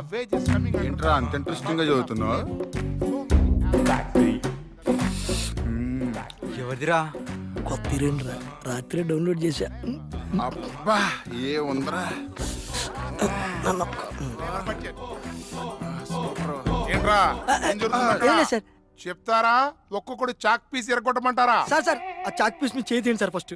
the wages coming under ఏంట్రా అంత interesting గా చదువుతున్నావు? ఎవరిదిరా? కొత్త రా రాత్రి డౌన్లోడ్ చేశా. అబ్బా ఏ ఉందరా. ఏంట్రా ఏం జరుగుతుందంట? సార్ చెప్తారా? ఒక్కొక్కడు చాక్ పీస్ ఎరగొట్టమంటారా? సార్ ఆ చాక్ పీస్ మీ చేతి సార్. ఫస్ట్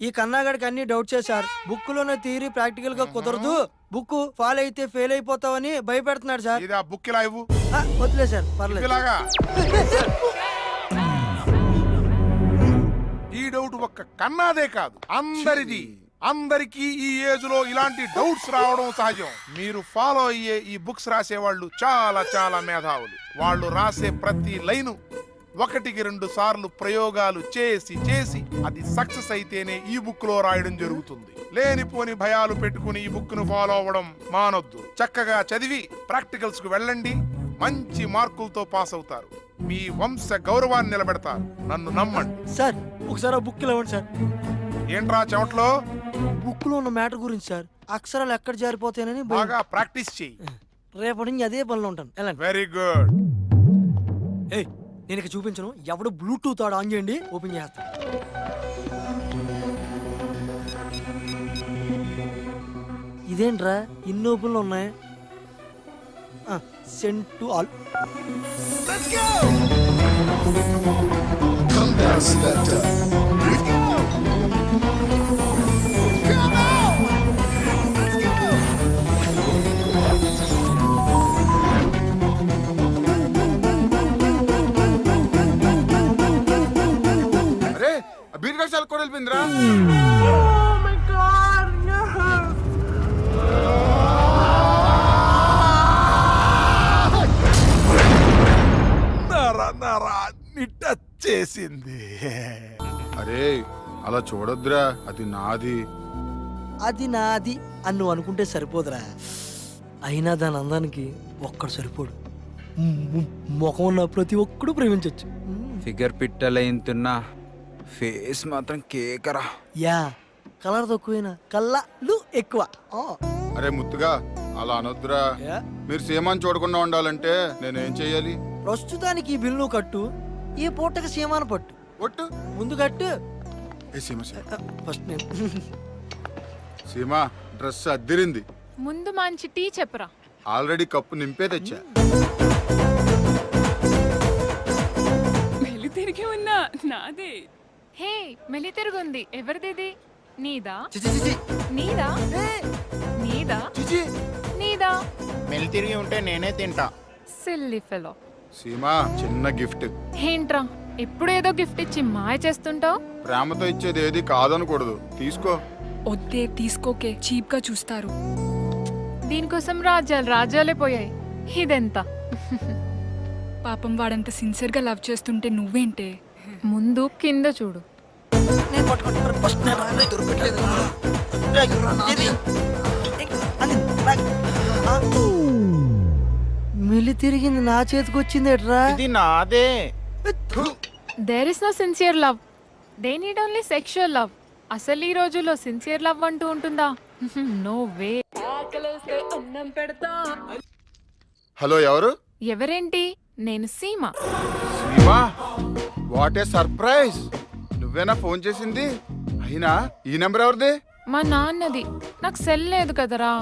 ఈ కన్నాగడికి అన్ని డౌట్ సార్. బుక్ లోనే థియరీ ప్రాక్టికల్ గా కుదరదు, బుక్ ఫాలో అయితే ఫెయిల్ అయిపోతావని భయపెడుతున్నాడు సార్. ఇది ఆ బుక్ ఇలా ఇవ్వు. వదిలే సార్ పర్లేదు. ఇలాగా ఈ డౌట్ ఒక్క కన్నాదే కాదు, అందరిది. అందరికీ ఈ ఏజ్ లో ఇలాంటి డౌట్స్ రావడం సహజం. మీరు ఫాలో అయ్యే ఈ బుక్స్ రాసే వాళ్ళు చాలా చాలా మేధావులు. వాళ్ళు రాసే ప్రతి లైను 1-2 సార్లు ప్రయోగాలు చేసి చేసి అది సక్సెస్ అయితేనే ఈ బుక్ లో రాయడం జరుగుతుంది. లేనిపోని భయాలు పెట్టుకుని ఈ బుక్ ను ఫాలో అవ్వడం మానొద్దు. చక్కగా చదివి ప్రాక్టికల్స్ కు వెళ్ళండి, మంచి మార్కులతో పాస్ అవుతారు, మీ వంశ గౌరవాన్ని నిలబెడతారు. నన్ను నమ్మండి సార్. ఒకసారి ఆ బుక్ ఇవ్వండి సార్. ఏంట్రా చెమట్లో? బుక్ లో ఉన్న మ్యాటర్ గురించి సార్. అక్షరాలు ఎక్కడ జారిపోతాయని బాగా ప్రాక్టీస్ చెయ్యి. రేపటి నుంచి అదే పనిలో ఉంటాను. వెళ్ళండి. Very good. ఏయ్ నేను ఇక చూపించను. ఎవడు బ్లూటూత్ ఆన్ చేయండి, ఓపెన్ చేస్తా. ఇదేంట్రా ఇన్ని ఓపెన్లు ఉన్నాయి? Send to all. అరే బీర్గశాల కూడా వెళ్ళిపోయిందిరా. టచ్ చేసింది. అరే అలా చూడొద్దురా, అది నాది. అది నాది అని నువ్వు అనుకుంటే సరిపోదురా. అయినా దాని అందానికి ఒక్కడు సరిపోడు. ముఖం ఉన్న ప్రతి ఒక్కడు ప్రేమించవచ్చు. ఫిగర్ పిట్టలైతున్నా ఫేస్ మాత్రం కేకరా. యా కలర్ తక్కువైనా కళ్ళలు ఎక్కువ. అరే ముత్తుగా అలా అనొద్దురా. యా. మీరు సీమాన్ని చూడకుండా ఉండాలంటే నేనేం చెయ్యాలి? ప్రస్తుతానికి ఈ బిల్లు కట్టు, ఈ పూటకి సీమాన పట్టు. ఒట్టు ముందు కట్టు. ఏ సీమ ఫస్ట్ నేను సీమా డ్రెస్ అద్దిరింది. ముందు మంచి టీ చెప్పరా. ఆల్రెడీ కప్పు నింపే తెచ్చా. మెలి తిరిగి ఉన్నా నాదే. హే మెలి తిరుగుంది, ఎవరిది? నీదా? నీదా? నీదా? నీదా? మెలి తిరిగి ఉంటే నేనే తింటా. Silly fellow. సీమా చిన్న గిఫ్ట్. ఏంట్రా ఎప్పుడు ఏదో గిఫ్ట్ ఇచ్చి మాయ చేస్తుంటావు? ప్రేమతో ఇచ్చేది ఏది కాదనకూడదు. తీసుకో. వద్దే తీసుకోకే, చీప్ గా చూస్తారు. దీనికోసం రాజ్యాలే పోయాయి. ఇదెంత? పాపం వాడంత సిన్సియర్ గా లవ్ చేస్తుంటే నువ్వేంటే? ముందు కింద చూడు. మిల్లి తిరిగింది నా చేతికి వచ్చింది ఎట్రా. ఇది నాదే. There is no sincere love, they need only sexual love. అసలు ఈ రోజుల్లో సిన్సియర్ లవ్ అంటూ ఉంటుందా? No way. హలో ఎవరు? ఎవరేంటి? నేను సీమ. Seema what a surprise. నువ్వేనా ఫోన్ చేసింది? అయినా ఈ నెంబర్ ఎవరిది? మా నాన్నది. నాకు సెల్ లేదు కదరా.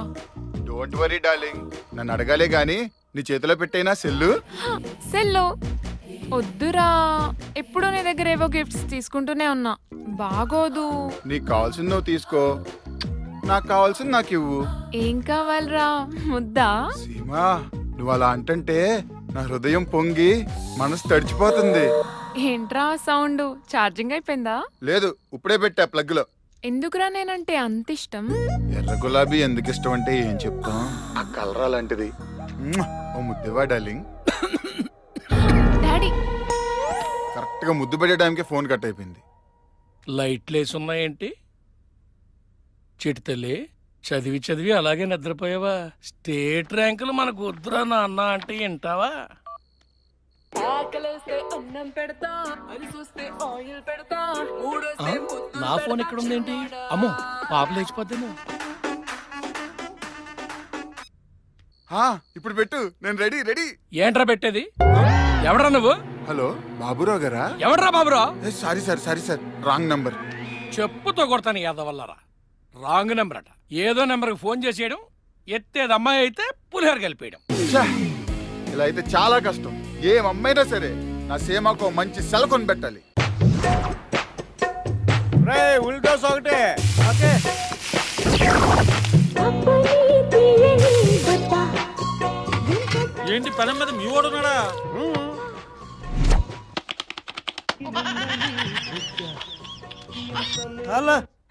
డోంట్ వరీ డార్లింగ్, నన్ను అడగాలే గాని నీ చేతిలో పెట్టైనా సెల్లు. సెల్లు వద్దురా. ఎప్పుడు నీ దగ్గర ఏవో గిఫ్ట్స్ తీసుకుంటూనే ఉన్నా, బాగోదు. నీకు కావాల్సింది నువ్వు తీసుకో, నాకు కావాల్సింది నాకు ఇవ్వు. ఏం కావాలరా? ముద్దా? సీమా నువ్వు అలా అంటుంటే నా హృదయం పొంగి మనసు తడిచిపోతుంది. ఏంట్రా సౌండ్? ఛార్జింగ్ అయిపోయిందా? లేదు, ఇప్పుడే పెట్టా ప్లగ్ లో. ఎందుకురా నేనంటే అంత ఇష్టం? ఎర్ర గులాబీ ఎందుకు ఇష్టం అంటే ఏం చెప్తాం, ఆ కలర్ అలాంటిది. ఓ ముద్దువా డార్లింగ్. డాడీ కరెక్ట్ గా ముద్దు పెట్టే టైంకి ఫోన్ కట్ అయిపోయింది. లైట్లు వేసి ఉన్నాయేంటి? చిటితల్లి చదివి చదివి అలాగే నిద్రపోయావా? స్టేట్ ర్యాంకులు మనకు వద్దురా నాన్న అంటే వింటావా? నా ఫోన్ ఇక్కడ ఉందేంటి? అమ్మో పాప లేచిపోద్దేమో. ఇప్పుడు పెట్టు, నేను రెడీ రెడీ. ఏంట్రా పెట్టేది? ఎవడ్రా నువ్వు? హలో బాబురావు గారా? ఎవడ్రా Baburao? Sorry sir, wrong number. చెప్పుతో కొడతాను యాదవల్లరా. రాంగ్ నెంబర్ అట. ఏదో నెంబర్కి ఫోన్ చేసేయడం, ఎత్తేది అమ్మాయి అయితే పులిహోర కలిపేయడం. ఇలా అయితే చాలా కష్టం. ఏం అమ్మైనా సరే నా సేమాకు మంచి సెల కొని పెట్టాలి. ఉల్టోస్ ఒకటే. ఏంటి పని మీద మీ వాడు ఉన్నాడా?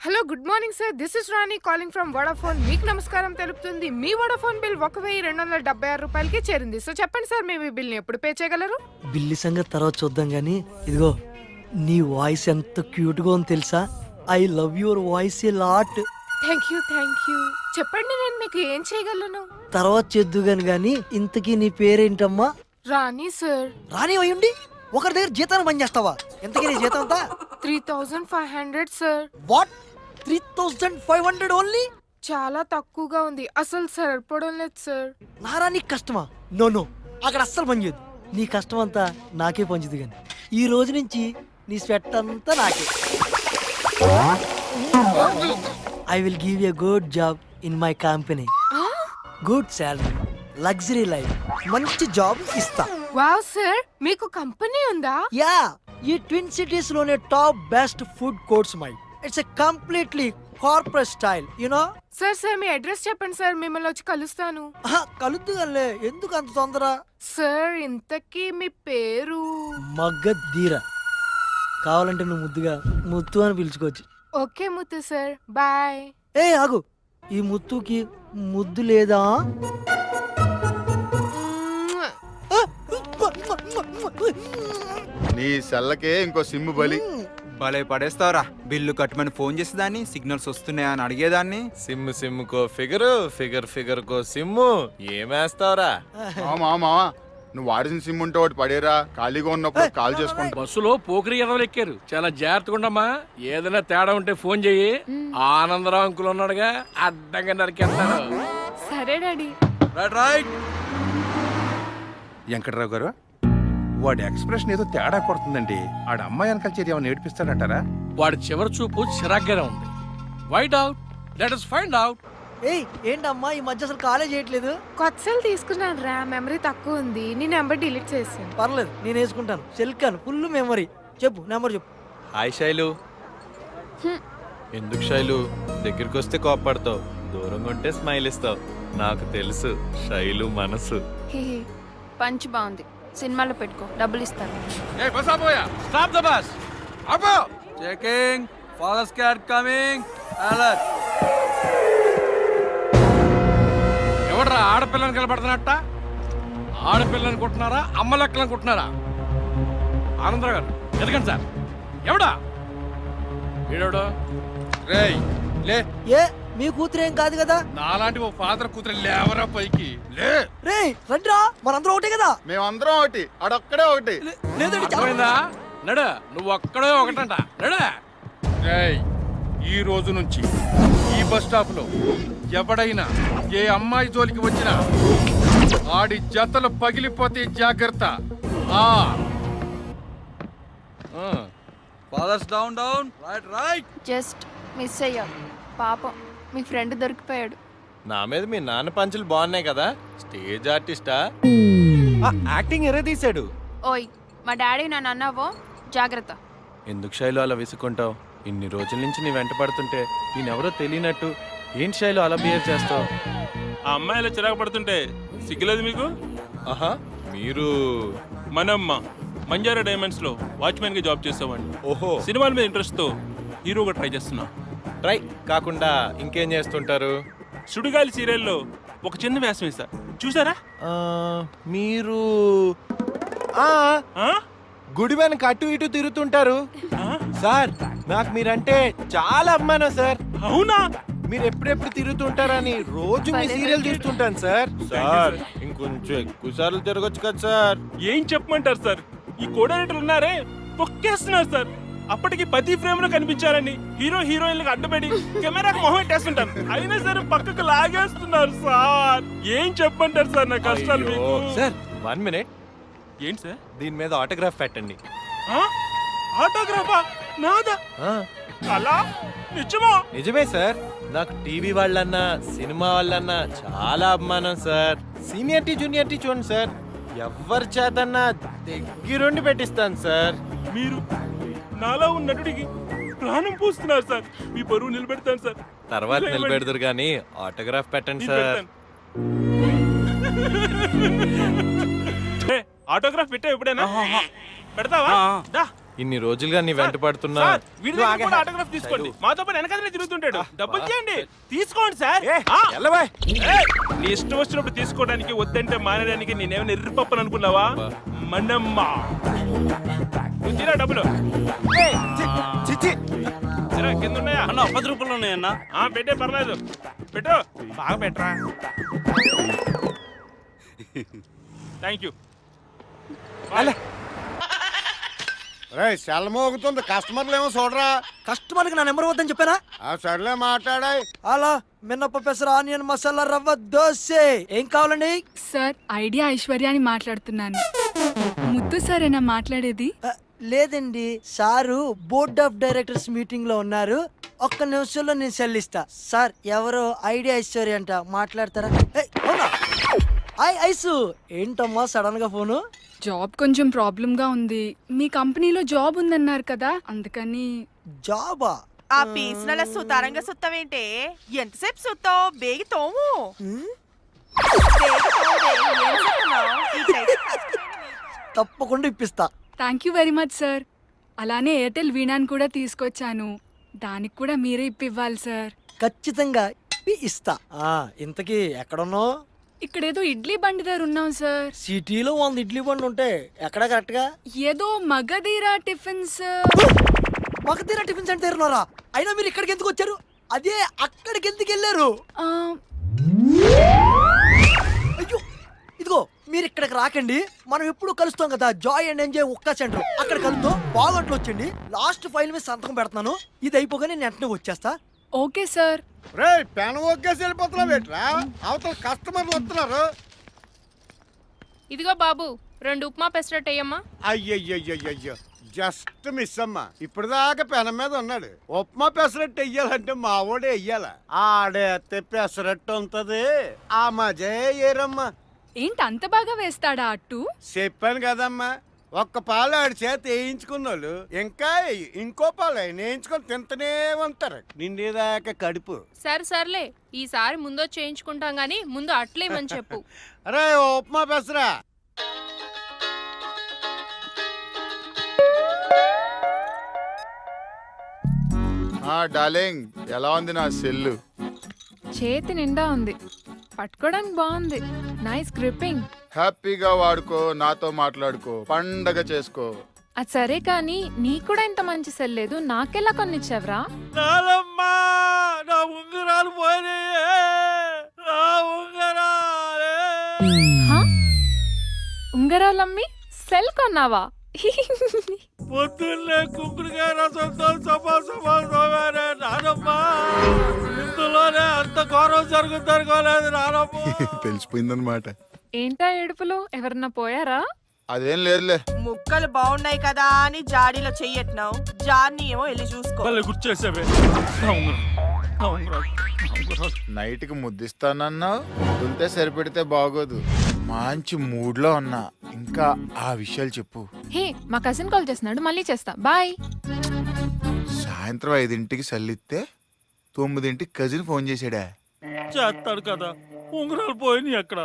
Hello good morning sir, this is Rani calling from Vodafone. మీకు నమస్కారం తెలుపుతుంది. మీ వోడాఫోన్ బిల్ 1276 రూపాయలకి చేరింది. సో చెప్పండి సార్, మేము ఈ బిల్ ని ఎప్పుడు పే చేయగలరు? బిల్లి సంగతి తర్వాత చూద్దాం గానీ ఇదిగో నీ వాయిస్ ఎంత క్యూట్ గా ఉంది తెలుసా? I love your voice a lot. Thank you. చెప్పండి, నేను మీకు ఏం చేయగలను? తర్వాత చేద్దుగాని గాని ఇంతకీ నీ పేరేంటమ్మా? రాణి సార్. రాని అయ్యుండి ఒకరి దగ్గర జీతాన్ని పని చేస్తావా? ఎంతకీ నీ జీతం అంతా? 3500 సార్. వాట్? 3500 ఓన్లీ? చాలా తక్కువగా ఉంది, అసలు సరిపడం లేదు సార్. నారా నీకు కష్టమా? నో అక్కడ అస్సలు పని చేయదు. నీ కష్టం అంతా నాకే పంచుది కానీ ఈ రోజు నుంచి నీ స్వెట్ అంతా నాకే. I will give a good job in my company. Good salary, luxury life, మంచి జాబ్ ఇస్తా. వావ్ సార్, మీకు కంపెనీ ఉందా? యా, ఈ ట్విన్ సిటీస్ లోనే top best food courts my. It's a completely corporate style, you know. Sir me address చెప్పండి sir, మిమ్మల్ని వచ్చి కలుస్తాను. కలుద్దుగానే, ఎందుకు అంత తొందర? సార్ ఇంతకీ మీ పేరు? మగ్గధీర. కావాలంటే నువ్వు ముద్దుగా ముత్తు అని పిలుచుకోవచ్చు. Okay Muthu sir, bye. ఏ ఆగు, ఈ ముత్తుకి ముద్దు లేదా? నీ సెల్లకే ఇంకో సిమ్ము బలి. భలే పడేస్తావురా. బిల్లు కట్టమని ఫోన్ చేసేదాన్ని, సిగ్నల్స్ వస్తున్నాయా అని అడిగేదాన్ని. సిమ్ కో ఫిగర్ కో సిమ్ము ఏమేస్తావురా? మామా నువ్వు వాడిసిన సిమ్ ఉంటే ఒకటి పడేరా, ఖాళీగా ఉన్నప్పుడు కాల్ చేసుకుంటా. బస్సులో పోకిరి ఎదవలు ఎక్కారు, చాలా జాగ్రత్తగా ఉండమ్మా. ఏదైనా తేడా ఉంటే ఫోన్ చెయ్యి. ఆనందరావు అంకుల్ ఉన్నాడుగా, అడ్డంగా నరికేస్తాడు. సరే డాడీ. రైట్. వెంకట్రావు గారు, వాడి ఎక్స్ప్రెషన్ ఏదో తేడా కొడుతుందండి. ఆడ అమ్మాయి వెనకాల చేరి ఏమైనా నేర్పిస్తాడంటారా? వాడి చివరి చూపు చిరాగ్గానే ఉంది. White out, let us find out. ఏయ్ ఏంటమ్మా ఈ మధ్య అసలు కాలేజ్ చేయట్లేదు? కొత్త సెల్ తీసుకున్నాను రా, మెమరీ తక్కువ ఉంది. నీ నెంబర్ డిలీట్ చేసాను. పర్లేదు, నేను వేసుకుంటాను. సెల్ కాను, ఫుల్ మెమరీ. చెప్పు, నెంబర్ చెప్పు. హాయ్ శైలు. ఎందుకు శైలు? దగ్గరికి వస్తే కోపడతావు, దూరంగా ఉంటే స్మైల్ ఇస్తావు. నాకు తెలుసు శైలు మనసు. పంచ్ బాగుంది, సినిమాలో పెట్టుకో, డబ్బులు ఇస్తాను. ఏ బస్ ఆపోయా, స్టాప్ ద బస్. ఆపో. Checking, father squad coming, alert. ఎవడ్రా ఆడపిల్లని కనబడుతున్నట్ట? ఆడపిల్లని అనుకుంటున్నారా, అమ్మ లెక్కలు అనుకుంటున్నారా? ఆనందరావు గారు ఎదగండి సార్. ఎవడా వీడోడు? రేయ్ లే. ఏ మీ కూతురేం కాదు కదా? నాలాంటి ఓ ఫాదర్ కూతురు లేవరా పైకి లే. రే రండ్రా, మనందరం ఒకటే కదా? మేమందరం ఒకటి, ఆడొక్కడే ఒకటి. లేదండి, అర్థమైందా? నడు, నువ్వు ఒక్కడే ఒకటంట. నడు. రేయ్, ఈ రోజు నుంచి ఈ బస్ స్టాప్ లో ఎవడైనా ఏ అమ్మాయి జోలికి వచ్చినా ఆడి జతలు పగిలిపోతే జాగ్రత్త. Fathers down down, right. Just miss అయ్యా, పాపం మీ ఫ్రెండ్ దొరికిపోయాడు. నా మీద మీ నాన్న పంచులు బాగున్నాయి కదా, స్టేజ్ ఆర్టిస్టా? యాక్టింగ్ ఎర్రదీశాడు. ఓయ్, మా డాడీ నన్ను అన్నావో జాగ్రత్త. ఎందుకు శైలు అలా విసుకుంటావు? ఇన్ని రోజుల నుంచి నీ వెంట పడుతుంటే నేనెవరో తెలియనట్టు ఏంటి శైలు అలా బిహేవ్ చేస్తావు? ఆ అమ్మాయిలో చిరాకు పడుతుంటే సిగ్గులేదు మీకు? ఆహా, మీరు మనమ్మ మంజారా డైమండ్స్ లో వాచ్మెన్ గా జాబ్ చేస్తామండి. ఓహో, సినిమాల మీద ఇంట్రెస్ట్ తో హీరోగా ట్రై చేస్తున్నా. ట్రై కాకుండా ఇంకేం చేస్తుంటారు? సుడిగాలి సీరియల్లో ఒక చిన్న వేషం ఇస్తా, చూసారా? మీరు గుడి వెనక అటు ఇటు తిరుగుతుంటారు సార్. నాకు మీరంటే చాలా అభిమానం సార్. అవునా? మీరు ఎప్పుడెప్పుడు తిరుగుతుంటారని రోజు మీ సీరియల్ చూస్తుంటాను సార్. సార్ ఇంకొంచెం ఎక్కువ సార్లు తిరగొచ్చు కదా సార్. ఏం చెప్పమంటారు సార్, ఈ కోఆర్డినేటర్లు ఉన్నారే తొక్కేస్తున్నారు సార్. అప్పటికి ప్రతి ఫ్రేమ్ లో కనిపించారని హీరో హీరోయిన్లకు అడ్డుపడి కెమెరాకి మొహం పెట్టేస్తుంటాను. అయినా సరే పక్కకు లాగేస్తున్నారు సార్. ఏం చెప్పంటారు సార్ నా కష్టాలు మీకు? సార్ 1 మినిట్, ఏంటి సార్? దీని మీద ఆటోగ్రాఫ్ పెట్టండి. ఆటోగ్రాఫా నాదా? అలా నిజమా? నిజమే సార్, నాకు టీవీ వాళ్ళన్నా సినిమా వాళ్ళన్నా చాలా అభిమానం సార్. సీనియర్టీ జూనియర్టీ చూడండి సార్, ఎవరి చేతన్నా దగ్గరుండి పెట్టిస్తాను సార్. మీరు నాలో ఉన్న నటుడికి ప్రాణం పూస్తున్నారు సార్. మీ పరువు నిలబెడతాను సార్. తర్వాత ఇదిగో నిలబెడదురు కానీ ఆటోగ్రాఫ్ పెట్టండి నేను సార్. పెడతాను. ఏ, ఆటోగ్రాఫ్ పెట్టావు ఎప్పుడైనా? పెడతావా? దా. ఇన్ని రోజులుగా నీ వెంట పడుతున్నా. సార్, వీడి దగ్గర కూడా ఆటోగ్రాఫ్ తీసుకోండి. మాతో పాటు వెనకాలనే తిరుగుతుంటాడు. డబ్బులు చేయండి, తీసుకోండి సార్. ఏయ్, నీ ఇష్టం వచ్చినప్పుడు తీసుకోవడానికి, వద్దంటే మానేయడానికి నేనేమైనా ఎర్రిపప్పని అనుకున్నావా? మనమ్మ తీరా డబ్బులు. ఏరా, కింద ఉన్నాయా? అన్న 10 రూపాయలు ఉన్నాయన్నా. పెట్టే, పర్లేదు, పెట్టు. బాగా పెట్టరా. Thank you. సెల్ మోగుతుంది, కస్టమర్లు ఏమో చూడరా. కస్టమర్కి నా నెంబర్ వద్దని చెప్పానా? సర్లే మాట్లాడాయి. అలా మినప పెసర ఆనియన్ మసాలా రవ్వ దోశ. ఏం కావాలండి? సార్ ఐడియా ఐశ్వర్య అని మాట్లాడుతున్నాను. ముద్దు సారేనా మాట్లాడేది? లేదండి, sir board of directors meeting లో ఉన్నారు. ఒక్క నిమిషంలో నేను చెల్లిస్తా. సార్ ఎవరో ఐడియా ఐశ్వర్య అంట, మాట్లాడతారా? అవునా? ఐసు ఏంటమ్మా సడన్ గా ఫోను? జాబ్ కొంచెం ప్రాబ్లం గా ఉంది. మీ కంపెనీలో జాబ్ ఉందన్నారు కదా, అందుకని. జాబా? ఆ పీసినల సుతారంగా సుత్తవేంటే? ఎంతసేపు సుత్తావు? బేగి తోము. తప్పకుండా ఇప్పిస్తా. Thank you very much sir. అలానే ఎయిర్టెల్ వీణాన్ని కూడా తీసుకొచ్చాను, దానికి కూడా మీరే ఇప్పివ్వాలి సార్. ఖచ్చితంగా ఇస్తా. ఇంతకీ ఎక్కడున్నావు? ఇక్కడేదో ఇడ్లీ బండి దగ్గర ఉన్నాం సార్. సిటీలో 100 ఇడ్లీ బండి ఉంటే ఎక్కడ కరెక్ట్ గా? ఏదో మగధీరా టిఫిన్స్. మగధీరా టిఫిన్స్ అంటే తెరున్నారా? అయినా మీరు ఇక్కడికి ఎందుకు వచ్చారు? అదే అక్కడికి ఎందుకు వెళ్ళారు? అయ్యో, ఇదిగో మీరు ఇక్కడికి రాకండి. మనం ఎప్పుడు కలుస్తాం కదా, జాయ్ అండ్ ఎంజాయ్ ఒక్క సెంటర్, అక్కడ కలుద్దాం. బాగంట్లో వచ్చండి. లాస్ట్ ఫైల్ మీద సంతకం పెడతాను. ఇది అయిపోగానే నేను వెంటనే వచ్చేస్తా. Okay sir. రే పెన ఒక్కేసి వెళ్ళిపోతున్నావు ఏంట్రా? అవతల కస్టమర్లు వస్తున్నారు. ఇదిగో బాబు, 2 ఉప్మా పెసరట్టు అయ్యమ్మా. అయ్యయ్యయ్యో, జస్ట్ మిస్ అమ్మా. ఇప్పుడు దాకా పెన మీద ఉన్నాడు. ఉప్మా పెసరట్టు వెయ్యాలంటే మా వాడే వెయ్యాల. ఆడేస్తే పెసరట్టు ఉంటది, ఆ మజే ఏరమ్మా. ఏంటి అంత బాగా వేస్తాడా అట్టు? చెప్పాను కదమ్మా, ఒక్క పాలు ఆడి చేత వేయించుకున్నోళ్ళు ఇంకా ఇంకో పాలు వేయించుకొని తింటనే ఉంటారు నిండేదాకా కడుపు. సర్లే, ఈసారి ముందో చేయించుకుంటాం గానీ ముందు అట్లేమని చెప్పు. అరే ఉప్మా పెసరా. డార్లింగ్, ఎలా ఉంది నా సెల్లు? చేతి నిండా ఉంది, పట్టుకోవడానికి బాగుంది. Nice gripping. హ్యాపీగా వాడుకో, నాతో మాట్లాడుకో, పండగ చేసుకో. అది సరే కానీ నీకు కూడా ఇంత మంచి సెల్ లేదు, నాకెలా కొనిచ్చావురా? నా ఉంగరాలు పోయినాయే, నా ఉంగరాలే. ఉంగరాలమ్మి సెల్ కొన్నావా? పొద్దున్నే కుంకుడుకాయ రసంతో సభా సోమారే నానమ్మా. ఇందులోనే అంత ఘోరం జరుగుతనుకోలేదు నానమ్మ. తెలిసిపోయిందనమాట. ఏంటా ఏడుపులు? ఎవరన్నా పోయారా? అదేం లేదులే. ముక్కలు బాగున్నాయి కదా అని జాడీలో చెయ్యట్నావు. జాన్ని ఏమో వెళ్ళి చూసుకో. గుర్చేసావే. నైట్ కి ముద్దిస్తానన్నావు, ముద్దులతే సరిపెడితే బాగోదు. మంచి మూడ్ లో ఉన్నా, ఇంకా ఆ విషయాలు చెప్పు. హే, మా కజిన్ కాల్ చేస్తున్నాడు, మళ్ళీ చేస్తా, బాయ్. సాయంత్రం 5ంటికి సల్లిస్తే 9ంటికి కజిన్ ఫోన్ చేశాడా? చేస్తాడు కదా, ఉంగరాలు పోయినాయి అక్కడ.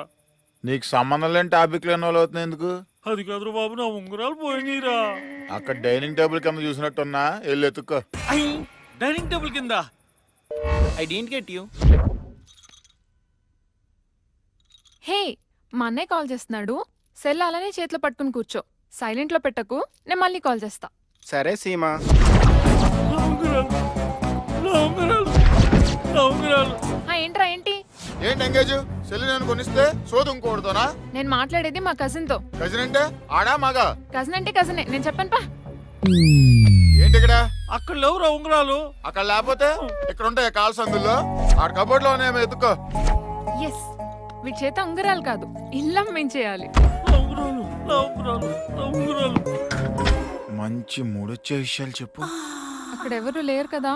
నీకు సంబంధం లేని టాపిక్ లేని వాళ్ళు అవుతుంది ఎందుకు? అది కాదు బాబు, నా ఉంగరాలు పోయినాయిరా. అక్కడ డైనింగ్ టేబుల్ కింద చూసినట్టున్నా, వెళ్ళి ఎత్తుక్కో. డైనింగ్ టేబుల్ కింద? I don't get you. Hey, మా అన్నయ్య కాల్ చేస్తున్నాడు, సెల్ అలానే చేతిలో పట్టుకుని కూర్చో, సైలెంట్ లో పెట్టకు, నేను మళ్ళీ కాల్ చేస్తా. సరే సీమా. ఏంట్రా ఏంటి? ఏంటి ఎంగేజ్? సెల్ నేను కొనిస్తే సోదు ఇంకోడుతోనా? నేను మాట్లాడేది మా కజిన్ తో. కజిన్ అంటే ఆడా మగా? కజిన్ అంటే కజినే, నేను చెప్పాను పా. ఏంటి ఇక్కడ అక్కడ లేవురా ఉంగరాలు. అక్కడ లేకపోతే ఇక్కడ ఉంటాయి కాల్ సందుల్లో. ఆ కబోర్డ్ లోనే ఎత్తుకో. ఎస్, వీటి చేత ఉంగరాలు కాదు ఇల్లమ్మించేయాలి. మంచి మూడొచ్చే విషయాలు చెప్పు. అక్కడ ఎవరు లేరు కదా.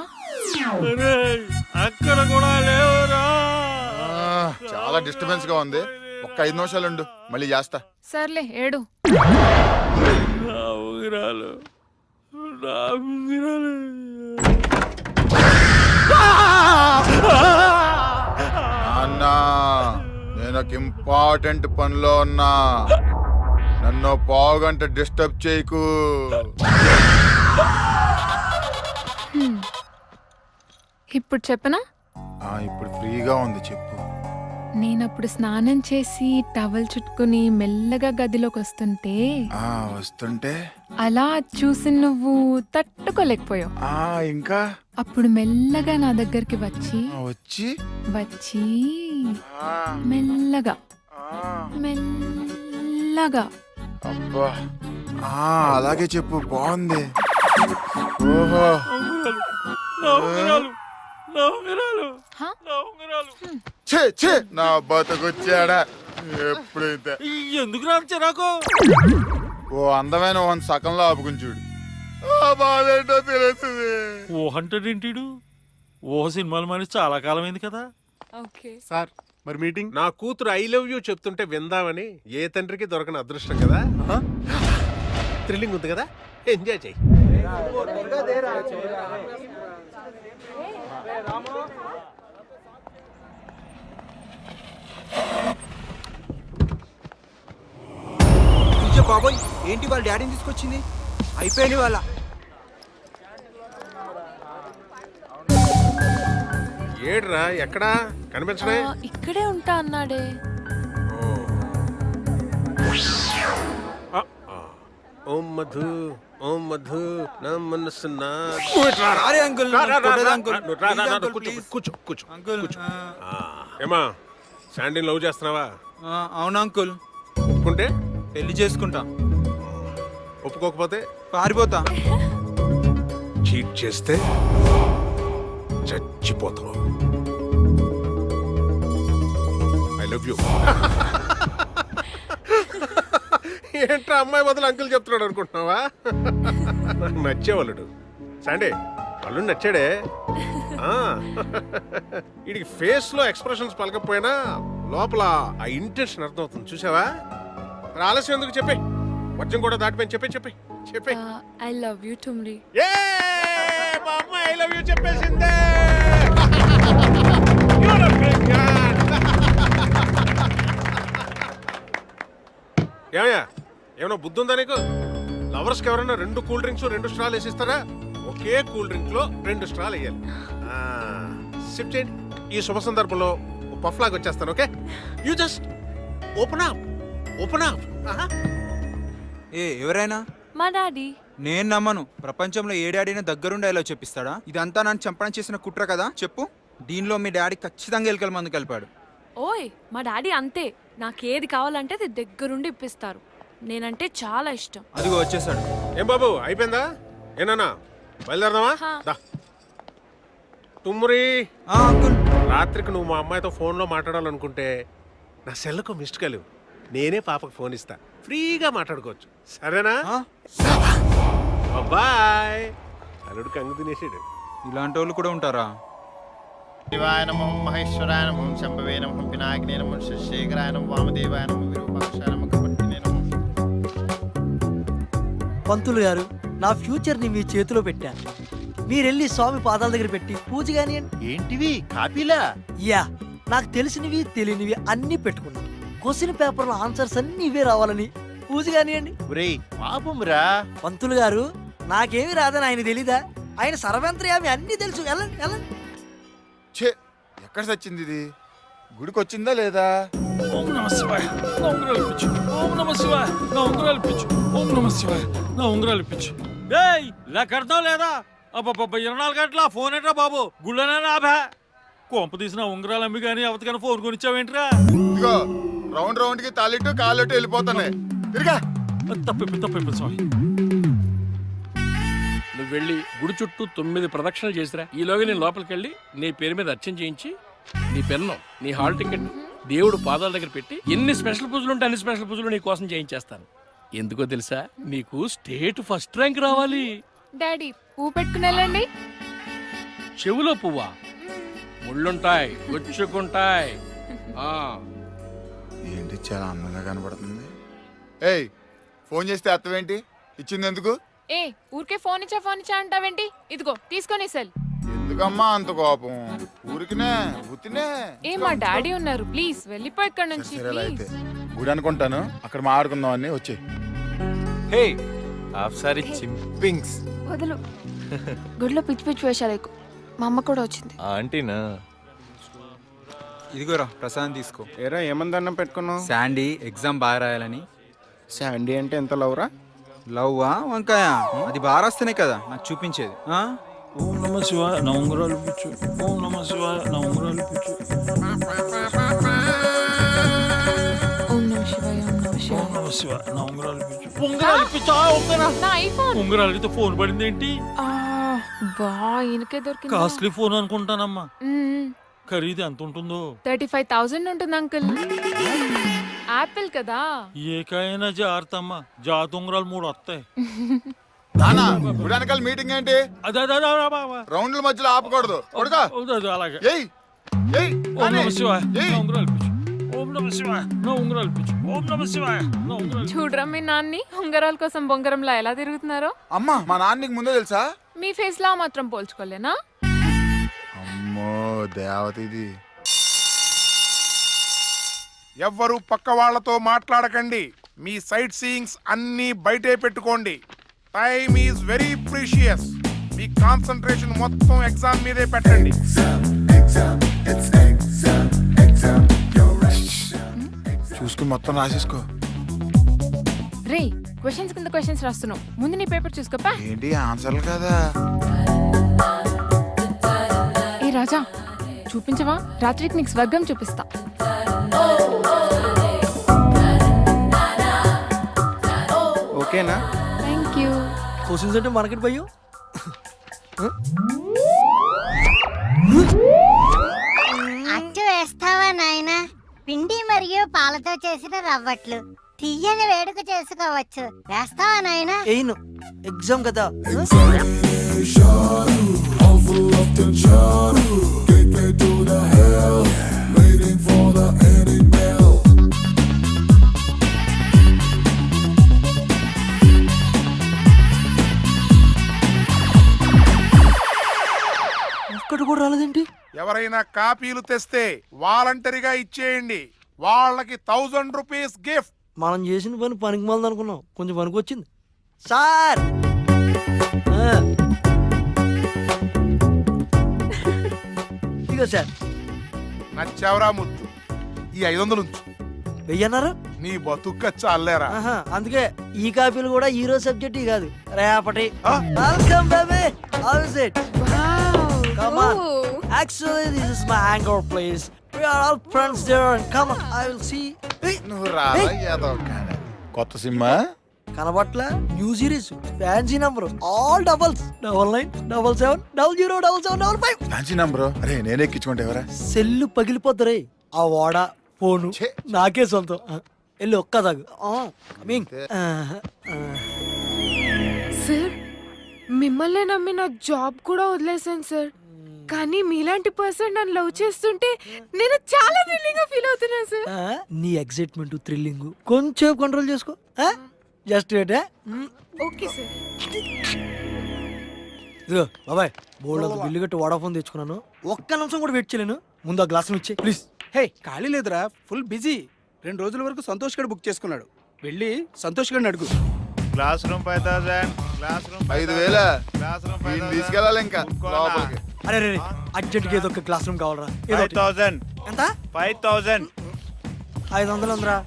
అక్కడ కూడా లేవురా. చాలా డిస్టర్బెన్స్ గా ఉంది. ఒక్క 5 నిమిషాలు ఉండు, మళ్ళీ చేస్తా. సర్లే ఏడు. అన్నా, నేను ఒక ఇంపార్టెంట్ పనిలో ఉన్నా. నన్ను పావుగంట డిస్టర్బ్ చేయకు. ఇప్పుడు చెప్పనా? ఇప్పుడు ఫ్రీగా ఉంది, చెప్పు. నేనప్పుడు స్నానం చేసి టవల్ చుట్టుకుని మెల్లగా గదిలోకి వస్తుంటే వస్తుంటే అలా చూసి నువ్వు తట్టుకోలేకపోయావు. ఇంకా అప్పుడు మెల్లగా నా దగ్గరికి వచ్చి వచ్చి వచ్చి మెల్లగా మెల్లగా అబ్బా అలాగే చెప్పు, బాగుంది. ఓహో నా బతకొచ్చాడా ఎప్పుడైతే. ఎందుకు రాకు ఓ అందమైన సకంలో ఆపుకుని చూడు. బాధేంటో తెలుస్తుంది. ఊహంటాడేంటిడు? ఊహ సినిమాలు మరి చాలా కాలం అయింది కదా. సార్ మరి మీటింగ్. నా కూతురు ఐ లవ్ యూ చెప్తుంటే విందామని. ఏ తండ్రికి దొరకని అదృష్టం కదా. థ్రిల్లింగ్ ఉంది కదా, ఎంజాయ్ చెయ్యి. బాబోయ్, ఏంటి వాళ్ళ డాడీని తీసుకొచ్చింది? అయిపోయింది వాళ్ళ. ఏడ్రా, ఎక్కడా కనిపించడే? ఇక్కడే ఉంటా అన్నాడే. ఓం మధు ఓం మధు నా మనసు ఏమా శాండీని లవ్ చేస్తున్నావా? అవునా అంకుల్. ఒప్పుకుంటే పెళ్లి చేసుకుంటా, ఒప్పుకోకపోతే పారిపోతా. చీట్ చేస్తే చచ్చిపోతావు. I love you. ఏంట్రా అమ్మాయి బదులు అంకుల్ చెప్తున్నాడు అనుకుంటున్నావా? నాకు నచ్చేవాళ్ళుడు సండే, వాళ్ళు నచ్చాడే. వీడికి ఫేస్ లో ఎక్స్ప్రెషన్స్ పలకపోయినా లోపల ఆ ఇంటెన్షన్ అర్థమవుతుంది, చూసావా? ఆలస్యం ఎందుకు, చెప్పే. వర్జం కూడా దాటిపోయింది, చెప్పే చెప్పే చెప్పే. ఐ లవ్ యూ టుమ్రీ. ఏ మా అమ్మాయి ఐ లవ్ యూ చెప్పేసిందే. ఏమయ్యా, ఏమన్నా బుద్ధి ఉందా నీకు? లవర్స్కి ఎవరైనా 2 కూల్ డ్రింక్స్ 2 స్ట్రాలు వేసిస్తారా? ఒకే కూల్ డ్రింక్ లో 2 స్ట్రాలు వేయాలి. సిప్ చేయండి. ఈ శుభ సందర్భంలో పఫ్ లాగా వచ్చేస్తాను. Okay, you just open up, open up. ఎవరైనా మా డాడీ. నేను నమ్మను. ప్రపంచంలో ఏ డాడీని దగ్గరుండి ఇలా చెప్పిస్తాడా? ఇదంతా నన్ను చంపడం చేసిన కుట్ర కదా. చెప్పు, దీనిలో మీ డాడీ ఖచ్చితంగా ఎలుకల మందు కలిపాడు. ఓయ్, మా డాడీ అంతే. నాకేది కావాలంటే అది దగ్గరుండి ఇప్పిస్తారు. నేనంటే చాలా ఇష్టం. అదిగో వచ్చేసాడు. ఏం బాబు, అయిపోయిందా? ఏనా బయలుదేరదామా? తుమ్మురి, రాత్రికి నువ్వు మా అమ్మాయితో ఫోన్లో మాట్లాడాలనుకుంటే నా సెల్లకు మిస్డ్ కాల్, నేనే పాపకు ఫోన్ ఇస్తా, ఫ్రీగా మాట్లాడుకోవచ్చు. సరేనా? బాయ్. అల్లుడు కంగు తినేసాడు. ఇలాంటి వాళ్ళు కూడా ఉంటారా? శివాయ నమః, మహేశ్వరాయ నమః, శంభవే నమః, వినాయకనే నమః, శేఖరాయ నమః, వామదేవాయ నమః, విరూపాక్షాయ నమః, కపర్దినే నమః. పంతులు గారు, నా ఫ్యూచర్ ని మీ చేతిలో పెట్టాను. మీరెళ్ళి స్వామి పాదాల దగ్గర పెట్టి పూజ కానియండి. ఏంటివి కాపీలా? యా, నాకు తెలిసినవి తెలియనివి అన్ని పెట్టుకున్నాను. క్వశ్చన్ పేపర్ లో ఆన్సర్స్ అన్ని ఇవే రావాలని పూజ కానియండి. పాపం రా పంతులు గారు, నాకేమి రాదని ఆయన తెలీదా? ఆయన సర్వంత్రయామి అన్ని తెలుసు. వెళ్ళండి వెళ్ళండి. ఎక్కడ సచ్చింది ఇది? గుడికి వచ్చిందా లేదా? ఓం నమ శివాయ, నా ఉంగరాలు పిచ్చు. ఓం నమ శివాయ, నా ఉంగరాలు పిచ్చు. ఓం నమ శివాయ, నా ఉంగరాలు పిచ్చు. ఏయ్, ఇలా కడతావు లేదా? అబ్బబ్బ, 24 గంటల ఫోన్ ఏంట్రా బాబు? గుళ్ళనే రాబా. కొంప తీసిన ఉంగరాలు అమ్మి కానీ అవతకని ఫోన్ కొనిచ్చావేంట్రా? ఇదిగో రౌండ్ రౌండ్ కి తాలిట్టు కాళ్ళట్టు వెళ్ళిపోతానే. తిరిగా తప్పిపోయి సారీ. వెళ్ళి గుడి చుట్టూ 9 ప్రదక్షిణలు చేసిరా. ఈలోగా నేను లోపలికి వెళ్ళి నీ పేరు మీద అర్చన చేయించి నీ పెన్ను, నీ హాల్ టికెట్ దేవుడు పాదాల దగ్గర పెట్టి ఎన్ని స్పెషల్ పూజలు ఉంటే అన్ని స్పెషల్ పూజలు నీ కోసం చేయించేస్తాను. ఎందుకో తెలుసా, నీకు స్టేట్ ఫస్ట్ ర్యాంక్ రావాలి. డాడీ పువ్వు పెట్టుకుని వెళ్ళండి. చెవులో పువ్వా? ముళ్ళుంటాయి, గుచ్చుకుంటాయి. ఏంటి చాలా అందంగా కనబడుతుంది. ఏయ్, ఫోన్ చేస్తే అత్తవేంటి? ఇచ్చింది ఎందుకు? ఏ ఊరికే ఫోన్ ఇచ్చా అంటావేంటి? ఇదిగో తీసుకొని సెల్. ఎందుకమ్మా అంత కోపం? ఊరికినే ఉత్తినే. ఏ మా డాడీ ఉన్నారు, ప్లీజ్ వెళ్ళిపో ఇక్కడ నుంచి. అయితే గుడి అనుకుంటాను, అక్కడ మాట్లాడుకుందాం అని వచ్చి. హే హాఫ్ సారీ చింపింగ్స్. వదులు. గుడిలో పిచ్చి పిచ్చి వేషాలు ఎక్కువ. మా అమ్మ కూడా వచ్చింది. ఆంటీనా? ఇదిగోరా ప్రసాదం తీసుకో. ఏరా ఏమందన్నం పెట్టుకున్నావు? శాండీ ఎగ్జామ్ బాగా రాయాలని. శాండీ అంటే ఎంత లవ్రా? లవ్వా వంకాయ? అది బాగా రాస్తేనే కదా నాకు చూపించేది. ఓం నమ శివాయ నా ఉంగరాలు పిచ్చు. ఓం నమ శివాయ నా ఉంగరాలు పిచ్చు. ఓం నమ శివాయ, ఓం నమ శివాయ. ఓం నమ శివాయ నా ఉంగరాలు పిచ్చు. ఉంగరాలు పిచ్చా? నా ఐఫోన్. ఉంగరాలతో ఫోన్ పడింది ఏంటి? బా ఈయనకే దొరికింది. కాస్ట్లీ ఫోన్ అనుకుంటానమ్మా. ఖరీదు ఎంత ఉంటుందో? 35,000 ఉంటుంది అంకుల్. యాపిల్ కదా. ఏకైనా జాగ్రత్తమ్మా, జాతి ఉంగరాలు 3 వస్తాయి. నానా గుడి వెనకాల మీటింగ్ ఏంటి? అదే రౌండ్ల మధ్యలో ఆపకూడదు. కొడుకా అలాగే. ఏయ్ ఏయ్, ఓం నమ శివాయ ఏయ్. నా ఉంగరాలు పిచ్చు. ఓం నమ శివాయ నా ఉంగరాలు పిచ్చు. ఓం నమ శివాయ నా ఉంగరాలు. చూడరా మీ నాన్ని ఉంగరాల కోసం బొంగరంలా ఎలా తిరుగుతున్నారో. అమ్మా, మా నాన్నకి ముందే తెలుసా? మీ ఫేస్ లా మాత్రం పోల్చుకోలేనా? అమ్మో దేవత ఇది. ఎవ్వరు పక్క వాళ్లతో మాట్లాడకండి. మీ సైట్ సీయింగ్స్ అన్ని బయటే పెట్టుకోండి. Time is very precious. Me concentration మొత్తం ఎగ్జామ్ మీదే పెట్టండి. చూసుకుని మొత్తం రాసేసుకో. రే క్వశ్చన్స్ కింద క్వశ్చన్స్ రాస్తున్నావు, ముందు నీ పేపర్ చూసుకోపా. ఏంటి ఆన్సర్లు కదా? ఏ రాజా చూపించవా? రాత్రికి నీకు స్వర్గం చూపిస్తా. ఓకేనా? Thank you. క్వశ్చన్స్ అంటే మార్కెట్ పోయో. అచ్చు వేస్తావా నాయనా? పిండి మరియు పాలతో చేసిన రవ్వట్లు తీయని వేడుక చేసుకోవచ్చు. వేస్తావా నాయనా? ఏను ఎగ్జామ్ కదా. ఒక్కటి కూడా రాలేదేంటి? ఎవరైనా కాపీలు తెస్తే వాలంటరీగా ఇచ్చేయండి. వాళ్ళకి 1000 రూపీస్ గిఫ్ట్. మనం చేసిన పని పనికి మాలది అనుకున్నాం, కొంచెం పనికి వచ్చింది సార్. ఇదిగో సార్. నచ్చావరా ముద్దు. ఈ 500 ఉంచు. వెయ్యన్నారా? నీ బతుక్క చాలేరా. అందుకే ఈ కాపీలు కూడా ఈ రోజు సబ్జెక్ట్ కాదు, రేపటి. Welcome baby. How is it? Come on. Actually, this is my hangout place. We are all friends there, and come on, I will see. నువ్వు రారా ఏదో కొత్త సినిమా కనబట్ల new series, fancy number, all doubles. 9977007775. Fancy number. అరే నేను ఎక్కించుకుంటే ఎవరా? సెల్లు పగిలిపోతారే. ఆ వాడ ఫోను నాకే సొంతం. వెళ్ళి ఒక్క తాగు. సార్ మిమ్మల్ని నమ్మి నా జాబ్ కూడా వదిలేసాను సార్. కానీ మీలాంటి పర్సన్ నన్ను లవ్ చేస్తుంటే నేను చాలా థ్రిల్లింగ్ గా ఫీల్ అవుతున్నాను సార్. నీ ఎక్సైట్మెంట్ థ్రిల్లింగ్ కొంచెం కంట్రోల్ చేసుకో. Just wait. Okay sir. ఇదిగో బాబాయ్, బోల్డ్ అంత బిల్లు కట్టి వడాఫోన్ తెచ్చుకున్నాను. ఒక్క నిమిషం కూడా వెయిట్ చేయలేను. ముందు ఆ గ్లాస్ ఇచ్చే ప్లీజ్. హే ఖాళీ లేదురా, ఫుల్ బిజీ. 2 రోజుల వరకు సంతోష్ గడు బుక్ చేసుకున్నాడు. వెళ్ళి సంతోష్ గడిని అడుగు. Class room 5000. Class room 5000. Class room 5000 తీసుకెళ్ళాలి ఇంకా లోపలికి. అరే రే అర్జెంట్గా ఏదో ఒక క్లాస్ రూమ్ కావాలరా. 5000. ఎంత? 5000. 500 ఉందిరా.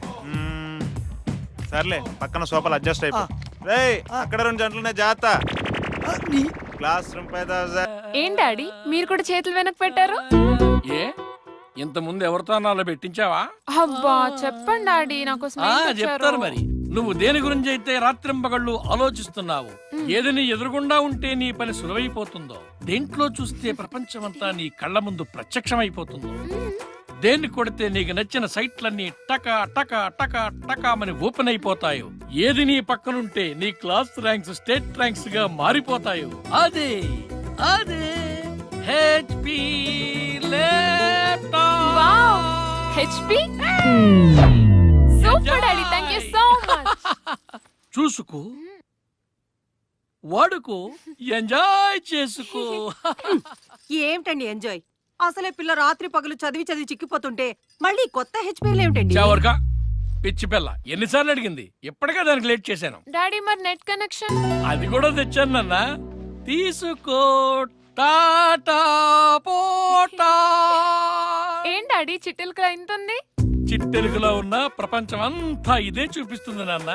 సర్లే పక్కన సోఫాలు అడ్జస్ట్ అయిపో. రేయ్ అక్కడ 2 జంటలునే జాగ్రత్త. Class room 5000. ఏం డాడీ మీరు కూడా చేతులు వెనక్కి పెట్టారు? ఏ ఇంత ముందు ఎవరితో అలా పెట్టించావా? అబ్బా చెప్పండి డాడీ, నా కోసం ఏం తెచ్చారు? చెప్తారు మరి. నువ్వు దేని గురించి అయితే రాత్రింపగళ్ళు ఆలోచిస్తున్నావు, ఏదని ఎదురుగుండా ఉంటే నీ పని సులువైపోతుందో, దేంట్లో చూస్తే ప్రపంచమంతా నీ కళ్ళ ముందు ప్రత్యక్షమైపోతుందో, దేన్ని కొడితే నీకు నచ్చిన సైట్లన్నీ టకా టకా టకా టకామని ఓపెన్ అయిపోతాయో, ఏది నీ పక్కనుంటే నీ క్లాస్ ర్యాంక్స్ స్టేట్ ర్యాంక్స్ గా మారిపోతాయో, అదే అదే HP laptop. HP super daddy, thank you so much. చూసుకో, వాడుకో, ఎంజాయ్ చేసుకో. ఏమిటండి ఎంజాయ్? అసలే పిల్ల రాత్రి పగలు చదివి చిక్కిపోతుంటే మళ్ళీ కొత్త హెచ్పీలు ఏమిటండి? చావర్కా పిచ్చి పిల్ల, ఎన్నిసార్లు అడిగింది, ఇప్పటికే దానికి లేట్ చేశాను. డాడీ మరి నెట్ కనెక్షన్? అది కూడా తెచ్చాను నాన్న, తీసుకో. టాటా పోటా. ఏం డాడీ చిట్టెలకలా ఇంత ఉంది? చిట్టెలుగులో ఉన్న ప్రపంచం అంతా ఇదే చూపిస్తుంది నాన్న.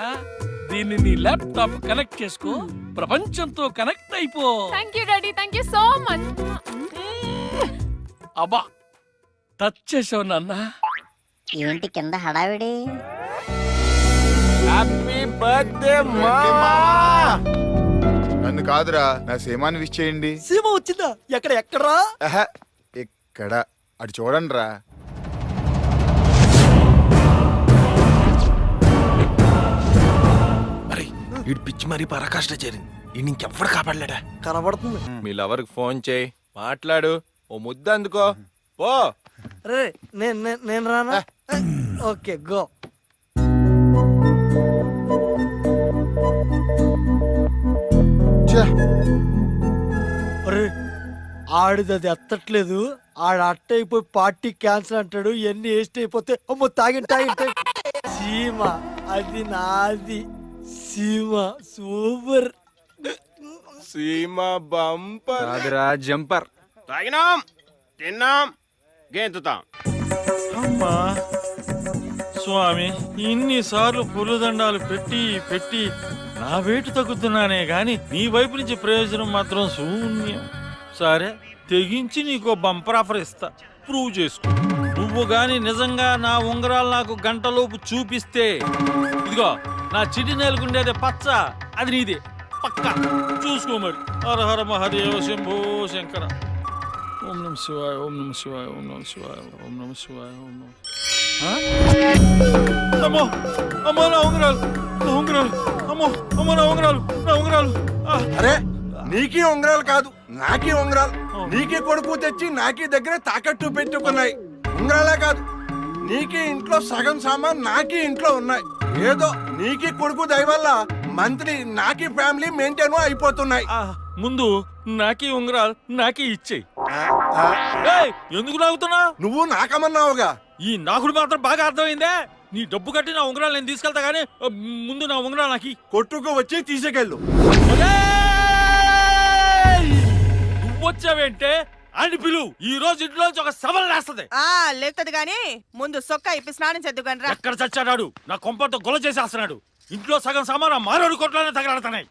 దీన్ని నీ ల్యాప్టాప్ కనెక్ట్ చేసుకో, ప్రపంచంతో కనెక్ట్ అయిపో. Thank you daddy, thank you so much. అబ్బా, టచ్ చేసావు నాన్న. ఏంటి కింద హడావిడి? హ్యాపీ బర్త్డే మామా. నన్ను కాదురా, నా సీమాని విష్ చేయండి. సీమ వచ్చిందా? ఎక్కడరా? ఇక్కడ అటు చూడండి రా. వీడు పిచ్చి మరీ పరాకాష్ట చేరింది. ఈ ఇంకెవ్వడు కాపాడలేడా? కనబడుతుంది. మీ లవర్కి ఫోన్ చేయి, మాట్లాడు, ఓ ముద్ద అందుకో పో. రే నేను రానా? Okay go. అరే ఆడిది అది ఎత్తట్లేదు. ఆడ అట్ట అయిపోయి పార్టీ క్యాన్సిల్ అంటాడు. ఎన్ని వేస్ట్ అయిపోతే అమ్మో తాగి సీమ అది నాది. సీమ సూపర్. సీమ బంపర్ కాదురా జంపర్. తాగినాం, తిన్నాం, గెంతుతాం. అమ్మా స్వామి, ఇన్నిసార్లు పులుదండాలు పెట్టి నా వెయిట్ తగ్గుతున్నానే గాని నీ వైపు నుంచి ప్రయోజనం మాత్రం శూన్యం. సరే, తెగించి నీకో బంపర్ ఆఫర్ ఇస్తా, ప్రూవ్ చేసుకో. నువ్వు గాని నిజంగా నా ఉంగరాలు నాకు గంటలోపు చూపిస్తే, ఇదిగో నా చిటి నేలకుండేదే పచ్చ, అది నీదే పక్క. చూసుకో మరి. హర హర మహాదేవ శంభో శంకర. ఓం నమ శివాయ, ఓం నమ శివాయ, ఓం నమ శివాయ, ఓం నమ శివాయ, ఓం నమ. అమ్మో అమ్మో నా ఉంగరాలు, నా ఉంగరాలు, అమ్మో అమ్మో నా ఉంగరాలు, నా ఉంగరాలు. అరే నీకీ ఉంగరాలు కాదు, నాకీ ఉంగరాలు. నీకీ కొడుకు తెచ్చి నాకీ దగ్గర తాకట్టు పెట్టుకున్నాయి. ఉంగరాలే కాదు, నీకీ ఇంట్లో సగం సామాన్ నాకీ ఇంట్లో ఉన్నాయి. ఏదో నీకీ కొడుకు దయ వల్ల మంత్లీ నాకీ ఫ్యామిలీ మెయింటైన్ అయిపోతున్నాయి. ముందు నాకీ ఉంగరాలు నాకే ఇచ్చేయి. ఎందుకు నాగుతున్నా? నువ్వు నాకమన్నావుగా. ఈ నాకుడు మాత్రం బాగా అర్థమైందే. నీ డబ్బు కట్టి నా ఉంగరాలు నేను తీసుకెళ్తా గానీ ముందు నా ఉంగరాలు నాకి. కొట్టుకు వచ్చి తీసుకెళ్ళు. నువ్వొచ్చావేంటే అని పిలువు. ఈ రోజు ఇంట్లోంచి ఒక సవాల్ లేస్తది. లేపుతుంది గాని ముందు సొక్క ఇప్పి స్నానం చేద్దుగాని రా. ఎక్కడ చచ్చాడు? నా కొంపతో గొల చేసేస్తున్నాడు. ఇంట్లో సగం సామాను మారోడు కొట్లోనే తగలాడుతున్నాయి.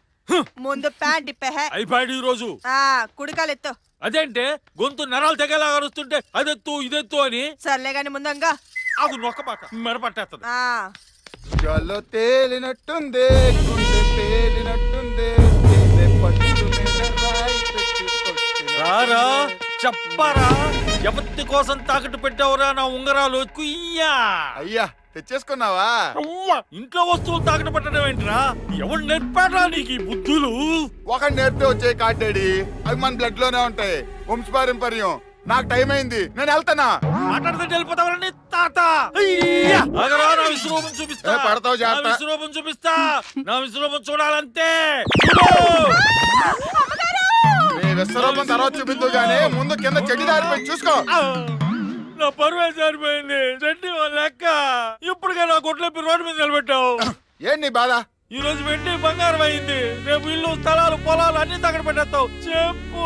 ముందు ప్యాంట్ ఇప్పే. అయిపోయాడు ఈ రోజు. కుడికాలు ఎత్తు. అదేంటే గొంతు నరాలు తెగేలా అరుస్తుంటే అదెత్తు ఇదెత్తు అని. సర్లే గాని ముందంగా అది నొక్కపాక మెడపట్టేస్తుంది. గాల్లో తేలినట్టుంది, గుండె పేలినట్టుంది, రారా చెప్పరా, ఎవరి కోసం తాకట్టు పెట్టావురా నా ఉంగరాలు? కుయ్యా అయ్యా తెచ్చేసుకున్నావా? ఇంట్లో వస్తువులు తాకట్టు పెట్టడం ఏంటిరా? ఎవరు నేర్పారా నీకు ఈ బుద్ధులు? ఒక నేర్పితే వచ్చే కాడ్డాడి, అవి మన బ్లడ్ లోనే ఉంటాయి, వంశపారంపర్యం. నాకు టైం అయింది, నేను వెళ్తానా? మాట్లాడితే వెళ్ళిపోతావని తాత. నా విశ్వరూపం చూపిస్తా. పడతావు జాగ్రత్త. నా విశ్వరూపం చూపిస్తా. నా విశ్వరూపం చూడాలంటే విశ్వరూపం తర్వాత చూపిద్దు గానీ ముందు కింద చెడ్డి దారిపోయి చూసుకో. నా పరువే సరిపోయింది. చెడ్డి లెక్క ఇప్పటికే నా కొట్లేపి రోడ్డు మీద నిలబెట్టావు. ఏంటి నీ బాధ? ఈ రోజు వెండి బంగారం అయింది, రేపు ఇల్లు స్థలాలు పొలాలు అన్ని తగ్గడ పెట్టేస్తావు. చెప్పు,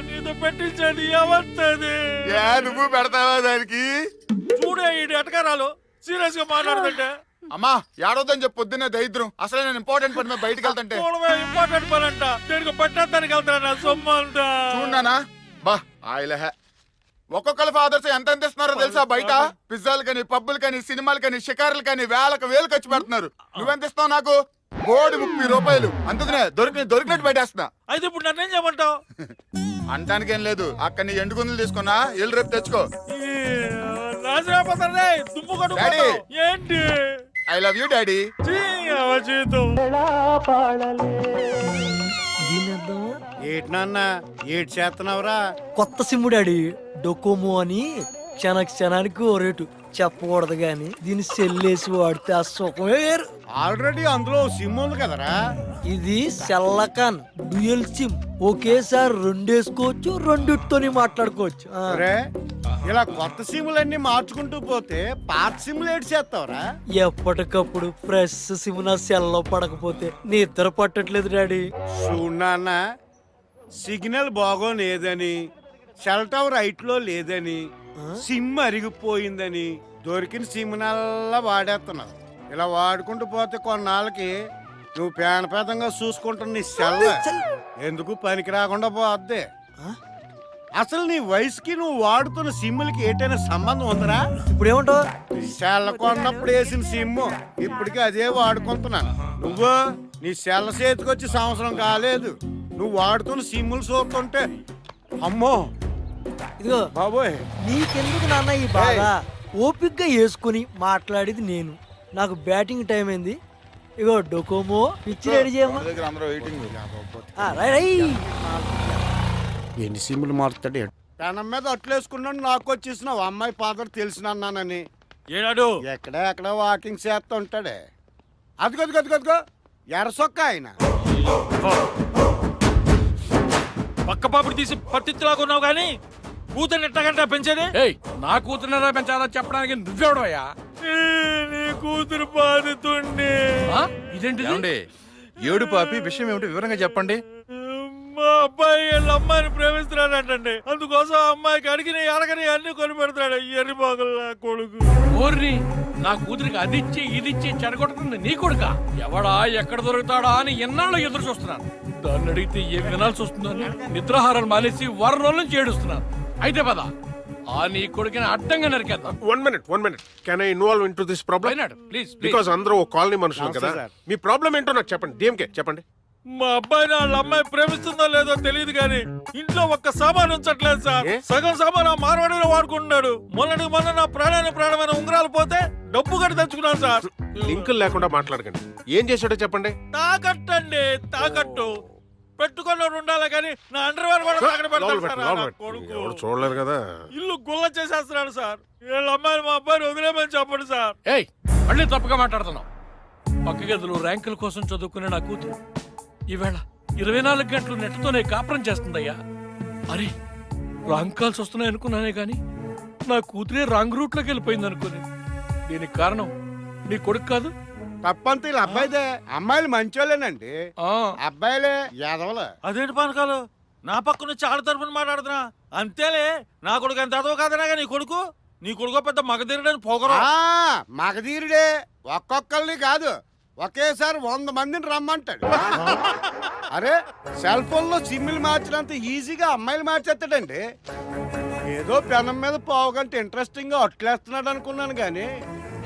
నీతో పెట్టించండి ఎవరిది? నువ్వు పెడతావా దానికి? చూడే ఈ ఎటకారాలు సీరియస్ గా మాట్లాడుతుంటే. అమ్మా ఏడవద్దని చెప్పి పొద్దున్నే దరిద్రం. అసలు నేను ఇంపార్టెంట్ పని మీద బయటకు వెళ్తుంటే ఇంపార్టెంట్ పని అంట. దేనికి పెట్టడానికి వెళ్తాను నా సొమ్ము అంతా. చూడనా బా ఆయిల ఒక్కొక్కరి ఫాదర్స్ ఎంత ఇస్తున్నారో తెలుసా? బయట పిజ్జాలు కానీ, పబ్బులు కానీ, సినిమాలు కానీ, షికారులు కానీ వేలు ఖర్చు పెడుతున్నారు. నువ్వెంత ఇస్తావు నాకు? కోడి 30 రూపాయలు. అందుకనే దొరికినట్టు పెట్టేస్తున్నా. అయితే ఇప్పుడు నన్నేం చేయమంటావు? అంటానికి ఏం లేదు. అక్కడ నీ ఎండు గుందులు తీసుకున్నా, వెళ్ళి రేపు తెచ్చుకో. డాడీ, ఏంటి? I love you daddy. ఏటి నాన్న ఏటి చేస్తున్నావురా? కొత్త సిమ్ము డాడీ, డొకోమో అని క్షణానికి ఓ రేటు చెప్పకూడదు గాని దీన్ని సెల్లేసి వాడితే ఆ సుఖమే వేరు. ఆల్రెడీ అందులో సిమ్ ఉంది కదరా. ఇది సెల్లకాన్ డ్యూయల్ సిమ్. ఒకేసారి రెండేసుకోవచ్చు, రెండిటితోని మాట్లాడుకోవచ్చు. ఇలా కొత్త సిమ్లన్నీ మార్చుకుంటూ పోతే పాత సిమ్లు ఏటి చేస్తావురా? ఎప్పటికప్పుడు ఫ్రెష్ సిమ్ నా సెల్లో పడకపోతే నిద్ర పట్టట్లేదు డాడీ. చూడన్న, సిగ్నల్ బాగోలేదని, సెల్ టవర్ రైట్ లో లేదని, సిమ్ అరిగిపోయిందని దొరికిన సిమ్ నల్లా వాడేస్తున్నావు. ఇలా వాడుకుంటూ పోతే కొన్నాళ్ళకి నువ్వు పేదగా చూసుకుంటున్న నీ సెల్ ఎందుకు పనికి రాకుండా పోద్ది. అసలు నీ వయసుకి నువ్వు వాడుతున్న సిమ్ములకి ఏటైనా సంబంధం ఉందరా? ఇప్పుడు ఏమంటావు? సెల్ కొన్నప్పుడు వేసిన సిమ్ ఇప్పటికీ అదే వాడుకుంటున్నాను. నువ్వు నీ సెల్ చేతికొచ్చి సంవత్సరం కాలేదు, నువ్వు వాడుతున్న సిమ్ములు చూస్తుంటే అమ్మో ఇదిగో బాబోయ్. నీకెందుకు నాన్న ఈ బాధ? ఓపిక్గా వేసుకుని మాట్లాడేది నేను. నాకు బ్యాటింగ్ టైం అయింది. ఇగో డొకోమో పిచ్చి రెడీ చేయమ్మా. ఎన్ని సిమ్ములు మారుతాడు? పెనం మీద అట్లేసుకున్నాడు. నాకు వచ్చేసిన అమ్మాయి ఫాదర్ తెలిసినన్నానని ఏడాడు ఎక్కడ వాకింగ్ చేస్తూ ఉంటాడే. అదిగో ఎర్రసొక్క ఆయన. పక్క పాపిడి తీసి పత్తిలాగున్నావు కానీ కూతురు ఎట్టగంట పెంచేది? నా కూతురునరా పెంచాలా చెప్పడానికి నువ్వెవడవయ్యా? నీ కూతురు బాధితుండే. ఇదేంటి ఏడు పాపి? విషయం ఏమిటి వివరంగా చెప్పండి. మా అబ్బాయి వీళ్ళ అమ్మాయిని ప్రేమిస్తున్నాడంటండి. అందుకోసం అమ్మాయికి అడగని అన్ని కొని పెడతాడు. ఎర్రి బాగుల కొడుకు. ఓర్ని, నా కూతురికి అదిచ్చి ఇదిచ్చి చెడగొడుతుంది నీ కొడుక. ఎవడా ఎక్కడ దొరుకుతాడా అని ఎన్నాళ్ళు ఎదురు చూస్తున్నాను. దాన్ని అడిగితే ఏం వినాల్సి వస్తుందని నిద్రాహారాలు మానేసి వారం రోజుల నుంచి ఏడుస్తున్నాను. అయితే పద, ఆ నీ కొడుకుని అడ్డంగా నరికేద్దాం. One minute can I involve in to this problem? Please, because అందరూ ఒక కాలనీ మనుషులు కదా. మీ ప్రాబ్లం ఏంటో నాకు చెప్పండి. డిఎంకే చెప్పండి. మా అబ్బాయిని వాళ్ళ అమ్మాయి ప్రేమిస్తుందో లేదో తెలియదు కానీ ఇంట్లో ఒక్క సామాన్ ఉంచట్లేదు సార్. సగం సామాన్ మార్వాడిలో వాడుకుంటున్నాడు. మొన్న నా ప్రాణమైన ఉంగరాలు పోతే డబ్బు కట్టి తెచ్చుకున్నాను సార్. లింకులు లేకుండా మాట్లాడకండి. ఏం చేశాడో చెప్పండి. తాకట్టు పెట్టుకున్నోడు ఉండాలి కానీ నా అండర్వేర్ కూడా తాకట్టు పెడతాడు సార్. ఎవరు చూడలేరు కదా. ఇల్లు గుల్ల చేసేస్తున్నాడు సార్. వీళ్ళ అమ్మాయిని మా అబ్బాయిని వదిలేమని చెప్పండి సార్. మళ్ళీ తప్పుగా మాట్లాడుతున్నావు. పక్క గదులు ర్యాంకుల కోసం చదువుకునే నా కూతురు ఈవేళ 24 గంటలు నెట్తోనే కాపురం చేస్తుందయ్యా. అరే, రాంగ్ కాల్స్ వస్తున్నాయి అనుకున్నానే గాని నా కూతురే రాంగ్ రూట్ లోకి వెళ్ళిపోయింది అనుకుని. దీనికి కారణం నీ కొడుకు కాదు. తప్పంత వీళ్ళ అబ్బాయిదే. అమ్మాయిలు మంచోళ్ళేనండి, అబ్బాయిలే యాదవలే. అదేంటి పానకాలు నా పక్క నుంచి ఆడ తరపున మాట్లాడుతున్నా? అంతేలే, నా కొడుకు అంత అదవ కాదనా నీ కొడుకు పెద్ద మగధీరుడని పోగరా. మగధీరుడే. ఒక్కొక్కరిని కాదు, ఒకేసారి 100 మందిని రమ్మంటాడు. అరే, సెల్ ఫోన్ లో సిమ్లు మార్చినంత ఈజీగా అమ్మాయిలు మార్చేస్తాడండి. ఏదో పెనం మీద పావుగంట ఇంట్రెస్టింగ్ గా అట్లేస్తున్నాడు అనుకున్నాను గానీ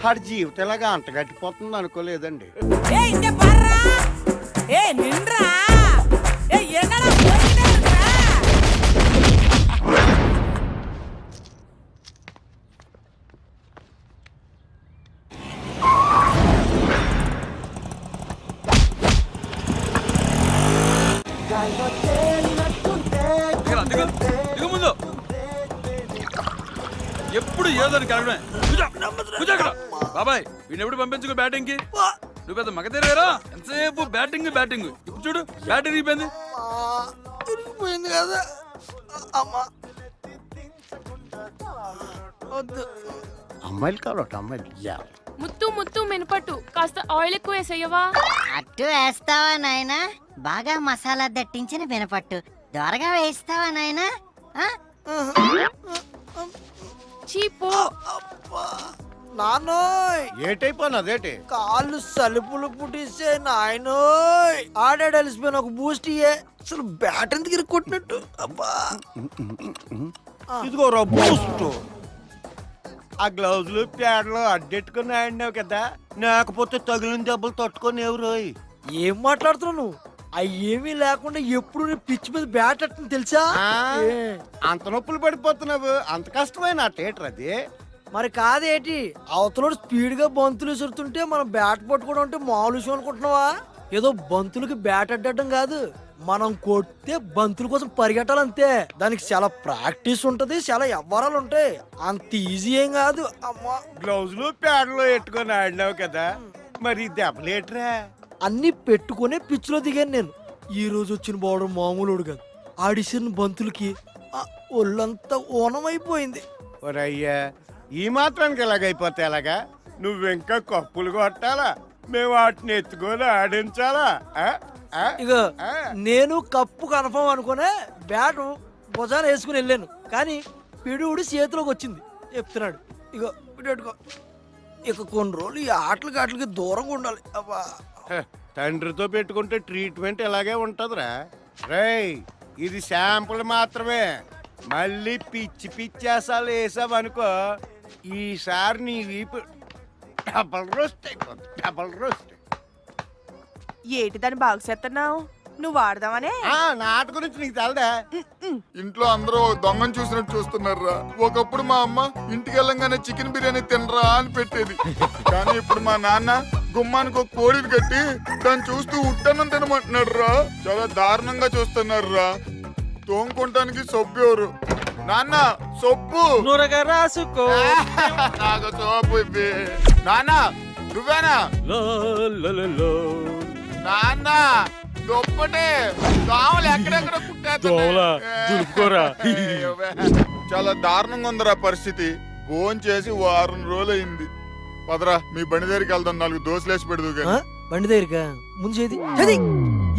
వాడి జీవితం ఇలాగా అంటగట్టిపోతుంది అనుకోలేదండి. ఎప్పుడు ఏదని కలగడమే. బాబాయ్, వీడిని ఎప్పుడు పంపించుకో బ్యాటింగ్ కి. నువ్వు పెద్ద మగతేరేరా, ఎంతసేపు బ్యాటింగ్. ఇప్పుడు చూడు, బ్యాటింగ్ అయిపోయింది. కదా అమ్మా. అమ్మాయిలు కావాలట, అమ్మాయిలు. ముత్తు మినపట్టు కాస్త ఆయిల్ ఎక్కువ వేసేయవా? అట్టు వేస్తావా నాయనా? బాగా మసాలా దట్టించిన మినపట్టు దొరగా వేస్తావా నాయనా? చీపో నాన్నోయ్. ఏటైపోను అదేటి? కాళ్ళు సలుపులు పుట్టిస్తే నాయనోయ్. ఆడాడు అలిసిపోయిన ఒక బూస్ట్ ఇయ్యే. అసలు బ్యాట్ ఎందుకు ఇరుక్కొట్టినట్టు. అబ్బా ఇదిగో రా బూస్ట్. ఆ గ్లౌజులు ప్యాడ్లు అడ్డెట్టుకుని ఆడినావు కదా, లేకపోతే తగిలిన దెబ్బలు తట్టుకొని ఎవరోయ్. ఏం మాట్లాడుతున్నావు నువ్వు? అయ్యేమీ లేకుండా ఎప్పుడు నీ పిచ్చి మీద బ్యాట్ అట్టని తెలుసా? అంత నొప్పులు పడిపోతున్నావు, అంత కష్టమైన థియేటర్ అది. మరి కాదేటి, అవతలోడు స్పీడ్ గా బంతులు విసురుతుంటే మనం బ్యాట్ పట్టుకోవడం అంటే మామూలు విషయం అనుకుంటున్నావా? ఏదో బంతులకి బ్యాట్ అడ్డటం కాదు, మనం కొడితే బంతుల కోసం పరిగెట్టాలంతే. దానికి చాలా ప్రాక్టీస్ ఉంటది, చాలా వ్యవహారాలు ఉంటాయి, అంత ఈజీ ఏం కాదు. అమ్మా, గ్లౌజులు ప్యాడ్లు పెట్టుకొని ఆడినావు కదా, మరి దెబ్బలేట్రా? అన్ని పెట్టుకునే పిచ్చిలో దిగాను నేను. ఈ రోజు వచ్చిన బౌలర్ మామూలుడు కాదు. ఆడిసిన బంతులకి ఒళ్ళంతా ఓనమైపోయింది. ఒరయ్యా, ఈ మాత్రానికి ఎలాగైపోతే ఎలాగా? నువ్వింకా కప్పులు కొట్టాలా, మేము వాటిని ఎత్తుకొని ఆడించాలా? ఇక నేను కప్పు కన్ఫర్మ్ అనుకునే బ్యాట్ భుజాన వేసుకుని వెళ్ళాను, కానీ పిడుగుడి చేతిలోకి వచ్చింది. చెప్తున్నాడు ఇక పెట్టుకో, ఇక కొన్ని రోజులు ఈ ఆటలకి దూరంగా ఉండాలి. అబ్బా, తండ్రితో పెట్టుకుంటే ట్రీట్మెంట్ ఎలాగే ఉంటదిరా. రేయ్, ఇది శాంపుల్ మాత్రమే. మళ్ళీ పిచ్చి పిచ్చేసాలు వేసావనుకో, ఈసారి నీ వీపు డబల్ రోస్ట్ అయిపోతుంది, డబల్ రోస్ట్. ఏటి దాన్ని బాగు చేస్తున్నావు? నువ్వు వాడదామనే? నాట గురించి నీకు తెలదా? ఇంట్లో అందరూ దొంగను చూసినట్టు చూస్తున్నారా. ఒకప్పుడు మా అమ్మ ఇంటికి వెళ్ళంగానే చికెన్ బిర్యానీ తినరా అని పెట్టేది, కానీ ఇప్పుడు మా నాన్న గుమ్మానికి ఒక కోడిని కట్టి దాన్ని చూస్తూ ఉట్టన్నం తినమంటున్నాడు రా. చాలా దారుణంగా చూస్తున్నారు రా. తోముకుంటానికి సొబ్బు ఎవరు? నాన్న సొబ్బు రాసుకో. నాకు సోపు ఇవ్వి. నాన్న నువ్వేనా? నాన్న దొప్పటే దోమలు ఎక్కడెక్కడ చాలా దారుణంగా ఉందిరా పరిస్థితి. ఫోన్ చేసి వారం రోజులు అయింది. పదరా మీ బండి దగ్గరికి వెళ్దాం, 4 దోశలేసి పెడదు. బండి దగ్గరగా ముందు చేది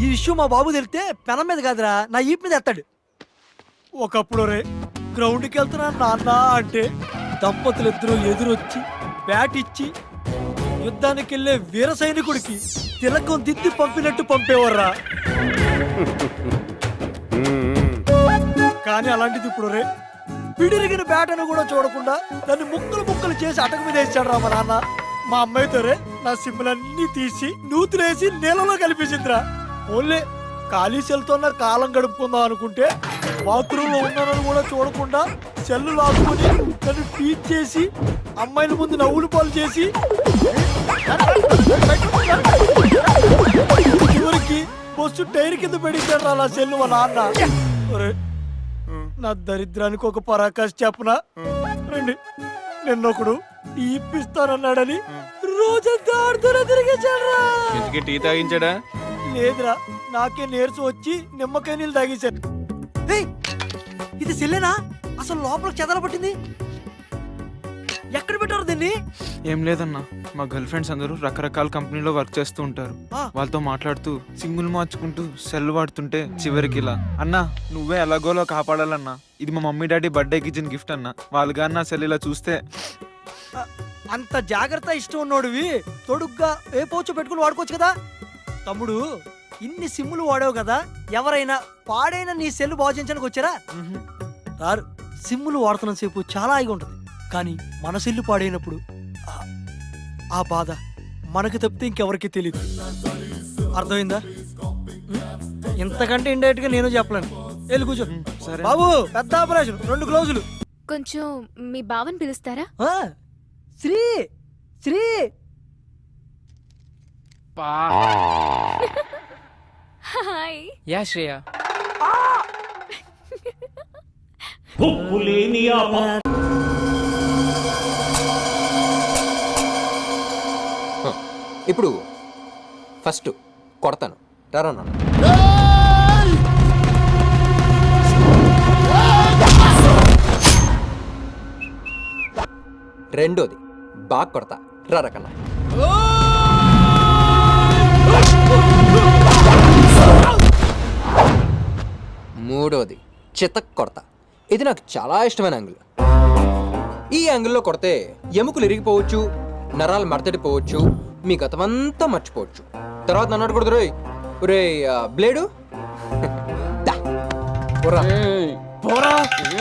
ఈ విషయం మా బాబు తెలిస్తే పెనం మీద కాదురా, నా ఈప్ మీద ఎత్తాడు. ఒకప్పుడు రే గ్రౌండ్కి వెళ్తున్నా నాన్న అంటే దంపతులు ఇద్దరు ఎదురొచ్చి బ్యాట్ ఇచ్చి యుద్ధానికి వెళ్ళే వీర సైనికుడికి తిలకం దిద్ది పంపినట్టు పంపేవర్రా. కానీ అలాంటిది ఇప్పుడు రే పిడిరిగిన బ్యాట్ అని కూడా చూడకుండా దాన్ని ముక్కలు ముక్కలు చేసి అటక మీద వేసాడు రా మా నాన్న. మా అమ్మాయితో రే నా సిమ్ములన్నీ తీసి నూతులేసి నీళ్ళలో కలిపేసిందిరా. ఓన్లే ఖాళీ సెల్తో కాలం గడుపుకుందాం అనుకుంటే బాత్రూమ్ లో ఉన్నానని కూడా చూడకుండా సెల్లు లాక్కుని నన్ను ట్వీట్ చేసి అమ్మాయిల ముందు నవ్వులు పాలు చేసి చివరికి బస్సు టైర్ కింద పెడిచాడు రా నా సెల్లు మా నాన్న. నా దరిద్రానికి ఒక పరాకాశ్ చెప్పనా రండి, నిన్నొకడు టీ ఇప్పిస్తానన్నాడని రోజంతా ఆడుతూనే తిరిగేశాడు. టీ తాగించాడా? లేదురా, నాకే నీరసం వచ్చి నిమ్మకాయ నీళ్ళు తాగేశారు. ఇది సెల్లేనా? అసలు లోపలికి చెదల పట్టింది. ఎక్కడ పెట్టారు దీన్ని? ఏం లేదన్నా, మా గర్ల్ ఫ్రెండ్స్ అందరూ రకరకాల కంపెనీలో వర్క్ చేస్తూ ఉంటారు. వాళ్ళతో మాట్లాడుతూ సింగుల్ మార్చుకుంటూ సెల్ వాడుతుంటే చివరికి ఇలా, అన్నా నువ్వే ఎలాగోలో కాపాడాలన్నా, ఇది మా మమ్మీ డాడీ బర్త్డేకి ఇచ్చిన గిఫ్ట్ అన్నా, వాళ్ళు కానీ నా సెల్ ఇలా చూస్తే. అంత జాగ్రత్త ఇష్టం ఉన్నోడివి తొడుగ్గా ఏ పౌచ్ పెట్టుకుని వాడుకోవచ్చు కదా. తమ్ముడు, ఇన్ని సిమ్ములు వాడావు కదా, ఎవరైనా పాడైన నీ సెల్ బాధించడానికి వచ్చారా? రారు. సిమ్ములు వాడుతున్న సేపు చాలా హాయిగా ఉంటుంది, కానీ మన సెల్లు పాడైనప్పుడు ఆ బాధ మనకు తప్పితే ఇంకెవరికి తెలియదు. అర్థమైందా? ఇంతకంటే ఇండైరెక్ట్ గా నేను చెప్పలేను. వెళ్ళి కూర్చో. బాబు, పెద్ద ఆపరేషన్, 2 గ్లౌజులు. కొంచెం మీ బావని పిలుస్తారా? శ్రీ శ్రీ హాయ్. యా శ్రేయ. ఇప్పుడు ఫస్ట్ కొడతాను, రారా నాన్న. రెండోది బాగా కొడతా, రారా కన్నా. మూడోది చితక్ కొడతా. ఇది నాకు చాలా ఇష్టమైన యాంగిల్. ఈ యాంగిల్లో కొడితే ఎముకలు ఇరిగిపోవచ్చు, నరాలు మడతడిపోవచ్చు, మీ గతమంతా మర్చిపోవచ్చు. తర్వాత నన్ను అడగకూడదు రే, ఒరే బ్లేడు